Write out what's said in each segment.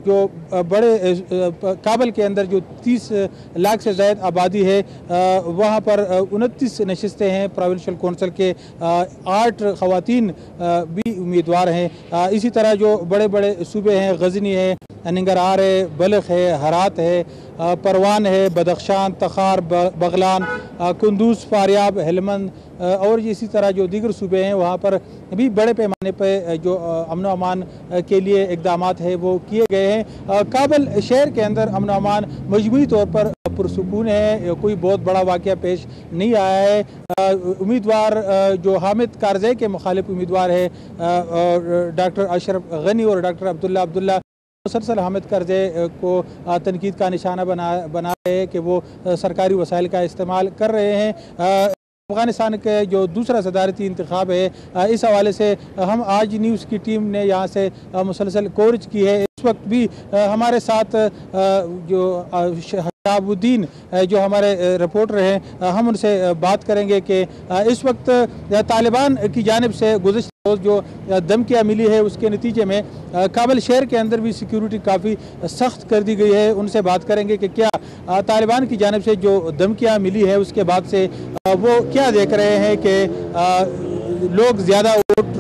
جو بڑے کابل کے اندر جو 30 لاکھ سے زائد آبادی ہے وہاں پر 29 نشستیں ہیں پروونشل کونسل کے، 8 خواتین بھی امیدوار ہیں۔ اسی طرح جو بڑے بڑے صوبے ہیں، غزنی ہے، ننگرہار ہے، بلخ ہے، ہرات ہے، پروان ہے، بدخشان، تخار، بغلان، کندوز، فاریاب، ہلمند اور اسی طرح جو دیگر صوبے ہیں وہاں پر بھی بڑے پیمانے پہ جو امن و امان کے لیے اقدامات ہیں وہ کیے گئے ہیں۔ کابل شہر کے اندر امن و امان مجموعی طور پر پرسکون ہے، کوئی بہت بڑا واقعہ پیش نہیں آیا ہے۔ امیدوار جو حامد کارزئی کے مخالف امیدوار ہے ڈاکٹر اشرف غنی اور ڈاکٹر عبداللہ مسلسل حامد کارزئی کو تنقید کا نشانہ بنا رہے ہیں کہ وہ سرکاری وسائل کا استعمال کر رہے ہیں۔ افغانستان کے جو دوسرا صدارتی انتخاب ہے اس حوالے سے ہم آج نیوز کی ٹیم نے یہاں سے مسلسل کوریج کی ہے۔ اس وقت بھی ہمارے ساتھ جو شہاب الدین جو ہمارے رپورٹر ہیں ہم ان سے بات کریں گے کہ اس وقت طالبان کی جانب سے گزشتہ روز جو دھمکیاں ملی ہے اس کے نتیجے میں کابل شہر کے اندر بھی سیکیورٹی کافی سخت کر دی گئی ہے۔ ان سے بات کریں گے کہ کیا طالبان کی جانب سے جو دھمکیاں ملی ہے اس کے بعد سے وہ کیا دیکھ رہے ہیں کہ لوگ زیادہ ووٹ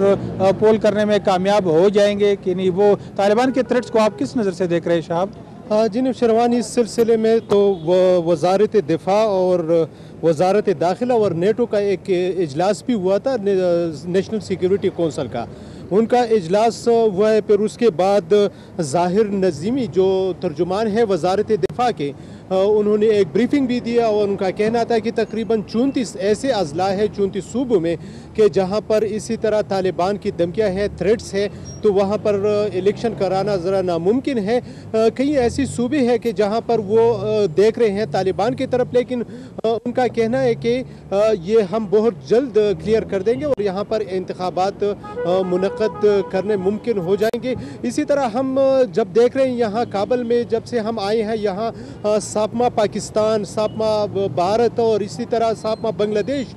پول کرنے میں کامیاب ہو جائیں گے کہ نہیں۔ وہ طالبان کے تھریٹس کو آپ کس نظر سے دیکھ رہے ہیں شہاب؟ جی نوشروان، اس سلسلے میں تو وزارت دفاع اور وزارت داخلہ اور نیٹو کا ایک اجلاس بھی ہوا تھا نیشنل سیکیورٹی کونسل کا، ان کا اجلاس ہوا ہے۔ پھر اس کے بعد ظاہر نظیمی جو ترجمان ہے وزارت دفاع کے، انہوں نے ایک بریفنگ بھی دیا اور ان کا کہنا تھا کہ تقریباً 34 ایسے اضلاع ہیں 34 صوبوں میں کہ جہاں پر اسی طرح طالبان کی دھمکیاں ہیں، تھریٹس ہے، تو وہاں پر الیکشن کرانا ذرا ناممکن ہے۔ کئی ایسی صوبے ہیں کہ جہاں پر وہ دیکھ رہے ہیں طالبان کی طرف، لیکن ان کا کہنا ہے کہ یہ ہم بہت جلد کلیئر کر دیں گے اور یہاں پر انتخابات منعقد کرنے ممکن ہو جائیں گے۔ اسی طرح ہم جب دیکھ رہے ہیں یہاں کابل میں، جب سے ہم آئے ہیں یہاں ساپما پاکستان، ساپما بھارت اور اسی طرح ساپما بنگلہ دیش،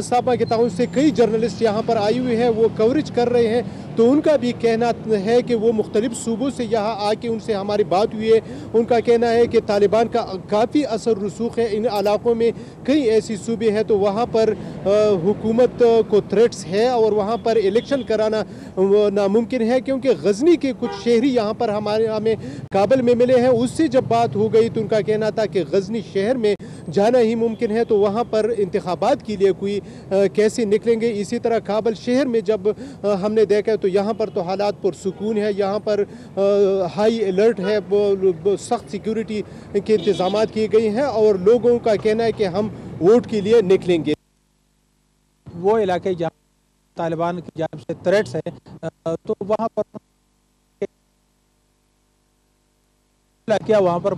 ساپما کے تعاون سے کئی جرنلسٹ یہاں پر آئے ہوئے ہیں، وہ کوریج کر رہے ہیں۔ تو ان کا بھی کہنا ہے کہ وہ مختلف صوبوں سے یہاں آ کے ان سے ہماری بات ہوئی ہے، ان کا کہنا ہے کہ طالبان کا کافی اثر رسوخ ہے ان علاقوں میں۔ کئی ایسی صوبے ہیں تو وہاں پر حکومت کو تھریٹس ہے اور وہاں پر الیکشن کرانا ناممکن ہے، کیونکہ غزنی کے کچھ شہری یہاں پر ہمیں کابل میں ملے ہیں، اس سے جب بات ہو گئی تو ان کا کہنا تھا کہ غزنی شہر میں جانا ہی ممکن ہے، تو وہاں پر انتخابات کے لیے کوئی کیسے نکلیں گے۔ اسی طرح کابل شہر میں جب ہم نے دیکھا تو یہاں پر تو حالات پرسکون ہے، یہاں پر ہائی الرٹ ہے، سخت سیکیورٹی کے انتظامات کیے گئے ہیں اور لوگوں کا کہنا ہے کہ ہم ووٹ کے لیے نکلیں گے۔ وہ علاقے جہاں طالبان کی جانب سے تھریٹس ہے تو وہاں پر کیا وہاں پر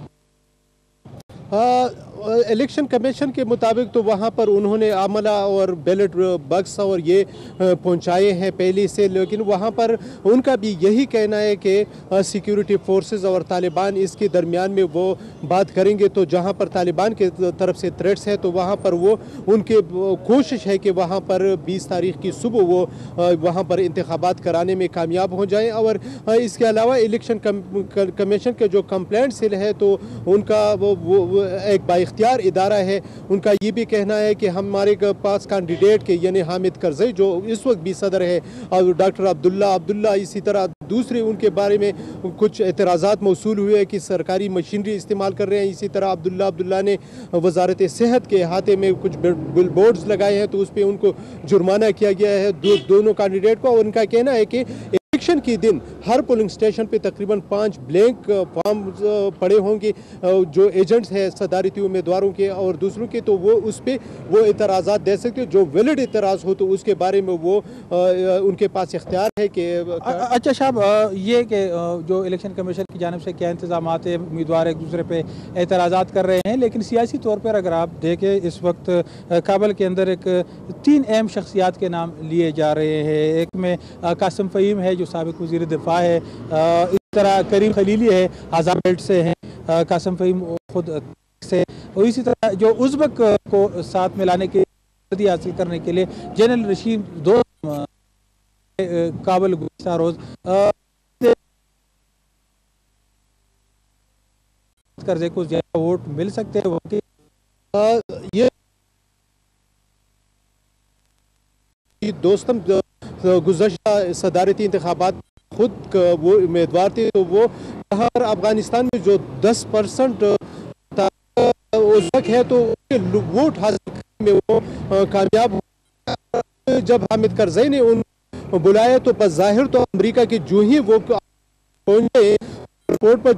الیکشن کمیشن کے مطابق تو وہاں پر انہوں نے عملہ اور بیلٹ باکس اور یہ پہنچائے ہیں پہلے سے، لیکن وہاں پر ان کا بھی یہی کہنا ہے کہ سیکیورٹی فورسز اور طالبان اس کے درمیان میں وہ بات کریں گے، تو جہاں پر طالبان کے طرف سے تھریٹس ہے تو وہاں پر وہ ان کے کوشش ہے کہ وہاں پر 20 تاریخ کی صبح وہ وہاں پر انتخابات کرانے میں کامیاب ہو جائیں۔ اور اس کے علاوہ الیکشن کمیشن کے جو کمپلینٹ سیل ہے تو ان کا وہ ایک بااختیار ادارہ ہے، ان کا یہ بھی کہنا ہے کہ ہمارے پاس کینڈیڈیٹ کے یعنی حامد کارزئی جو اس وقت بھی صدر ہے اور ڈاکٹر عبداللہ اسی طرح دوسرے ان کے بارے میں کچھ اعتراضات موصول ہوئے کہ سرکاری مشینری استعمال کر رہے ہیں۔ اسی طرح عبداللہ نے وزارت صحت کے احاطے میں کچھ بل بورڈز لگائے ہیں تو اس پہ ان کو جرمانہ کیا گیا ہے دونوں کینڈیڈیٹ کو، اور ان کا کہنا ہے کہ الیکشن کے دن ہر پولنگ سٹیشن پہ تقریباً 5 بلینک فارم پڑے ہوں گے جو ایجنٹس ہیں صدارتی امیدواروں کے اور دوسروں کے، تو وہ اس پہ وہ اعتراضات دے سکتے، جو ویلڈ اعتراض ہو تو اس کے بارے میں وہ ان کے پاس اختیار ہے کہ اچھا صاحب، یہ کہ جو الیکشن کمیشن کی جانب سے کیا انتظامات ہیں، امیدوار ایک دوسرے پہ اعتراضات کر رہے ہیں، لیکن سیاسی طور پر اگر آپ دیکھیں اس وقت کابل کے اندر 3 اہم شخصیات کے نام لیے جا رہے ہیں۔ ایک میں قاسم فہیم ہے جو سابق وزیر دفاع ہے، اس طرح کریم خلیلی ہے ہزار بیلٹ سے ہیں، قاسم فہیم خود سے، اور اسی طرح جو ازبک کو ساتھ ملانے کے حاصل کرنے کے لیے جنرل رشید دو کابل گزشتہ روز کرزئی کو زیادہ ووٹ مل سکتے ہیں؟ یہ دوستم گزشتہ صدارتی انتخابات خود وہ امیدوار تھے، تو وہ یہاں افغانستان میں جو 10% ہے تو ووٹ حاصل کرنے میں وہ کامیاب ہو. جب حامد کرزئی نے ان بلایا تو بظاہر تو امریکہ کے جو ہی وہ پہنچے ایئرپورٹ پر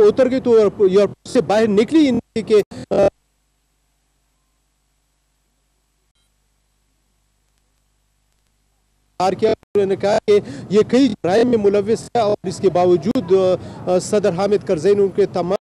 اتر گئی تو ایئرپورٹ سے باہر نکلی ان کے کیا انہوں نے کہا کہ یہ کئی جرائم میں ملوث ہے، اور اس کے باوجود صدر حامد کرزئی نے ان کے تمام